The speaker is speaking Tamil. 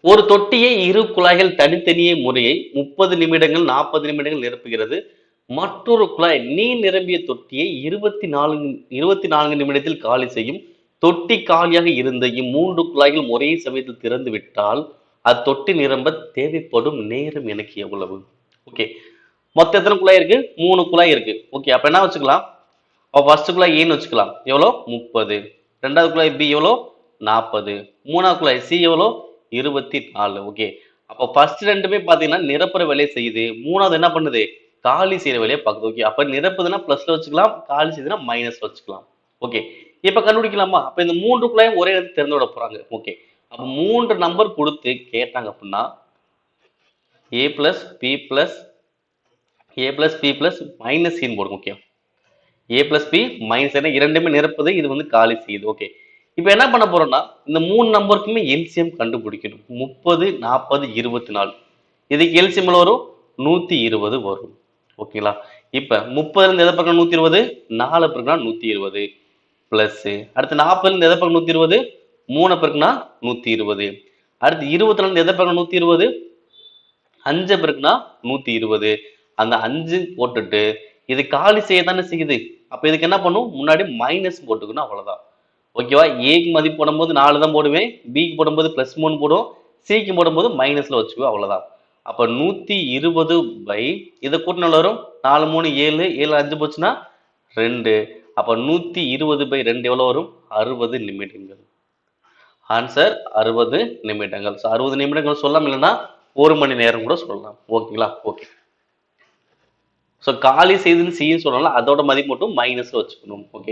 ஒரு தொட்டியை இரு குழாய்கள் தனித்தனியே முறையை 30 நிமிடங்கள் 40 நிமிடங்கள் நிரப்புகிறது. மற்றொரு குழாய் நீர் நிரம்பிய தொட்டியை 24 நிமிடத்தில் காலி செய்யும். தொட்டி காலியாக இருந்த இம்மூன்று குழாய்கள் ஒரே சமயத்தில் திறந்து விட்டால் அத்தொட்டி நிரம்ப தேவைப்படும் நேரம் எனக்கு எவ்வளவு? ஓகே, மொத்தம் எத்தனை குழாய் இருக்கு? 3 குழாய் இருக்கு. ஓகே, அப்ப என்ன வச்சுக்கலாம்? ஃபர்ஸ்ட் குழாய் ஏன்னு வச்சுக்கலாம். எவ்வளோ? 30. ரெண்டாவது குழாய் பி எவ்வளோ? 40. மூணாவது குழாய் சி எவ்வளோ? 24. ஓகே, அப்போ ஃபர்ஸ்ட் ரெண்டுமே பார்த்தீங்கன்னா நிரப்புற வேலையை செய்யுது. மூணாவது என்ன பண்ணுது? காலி செய்யற வேலையை பார்க்குது. ஓகே, அப்ப நிரப்புதுன்னா பிளஸ்ல வச்சுக்கலாம், காலி செய்யுதுன்னா மைனஸ் வச்சுக்கலாம். ஓகே, இப்ப கண்டுபிடிக்கலாமா? அப்ப இந்த 3 குழாயும் ஒரே இடத்துல திறந்து விட போறாங்க. ஓகே, அப்ப 3 நம்பர் கொடுத்து கேட்டாங்க அப்படின்னா ஏ பிளஸ் பி பிளஸ் மைனஸ் சின்னு போடுங்க. ஓகே, ஏ பிளஸ் பி மைனஸ் என்ன இரண்டுமே நிரப்புது, இது வந்து காலி செய்யுது. ஓகே, இப்போ என்ன பண்ண போறோம்னா இந்த 3 நம்பருக்குமே எல்சிஎம் கண்டுபிடிக்கணும். 30, 40, 24. இதுக்கு எல்சிஎம் வரும் 120 வரும். ஓகேங்களா? இப்ப 30 இருந்து எதை பக்கம் 120? 4 பெருக்குனா 120 பிளஸ் அடுத்து 40 இருந்து எதை பக்கம் 120? 3 பெருக்குனா 120. அடுத்து 20 இருந்து எதை பக்கம் 120? 5 பெருக்குனா 120. அந்த 5 போட்டுட்டு இது காலி செய்ய தானே செய்யுது. அப்ப இதுக்கு என்ன பண்ணும்? முன்னாடி மைனஸ் போட்டுக்கணும், அவ்வளவுதான். ஓகேவா? ஏக்கு மதிப்பு போடும்போது 4 தான் போடுவேன், பிக்கு போடும்போது +3 போடும், சிக்கு போடும்போது மைனஸ்ல வச்சுக்குவோம், அவ்வளவுதான். அப்ப 120 பை இதை கூட்டின வரும் 4 3 7 7 5 போச்சுன்னா 2. அப்ப 120 பை 2 எவ்வளவு வரும்? 60 நிமிடங்கள். ஆன்சர் 60 நிமிடங்கள். 60 நிமிடங்கள் சொல்லலாம், இல்லைன்னா 1 மணி நேரம் கூட சொல்லலாம். ஓகேங்களா? ஓகே, ஸோ காலி செய்துன்னு செய்யும் சொல்லலாம், அதோட மதிப்பு மட்டும் மைனஸ்ல வச்சுக்கணும். ஓகே.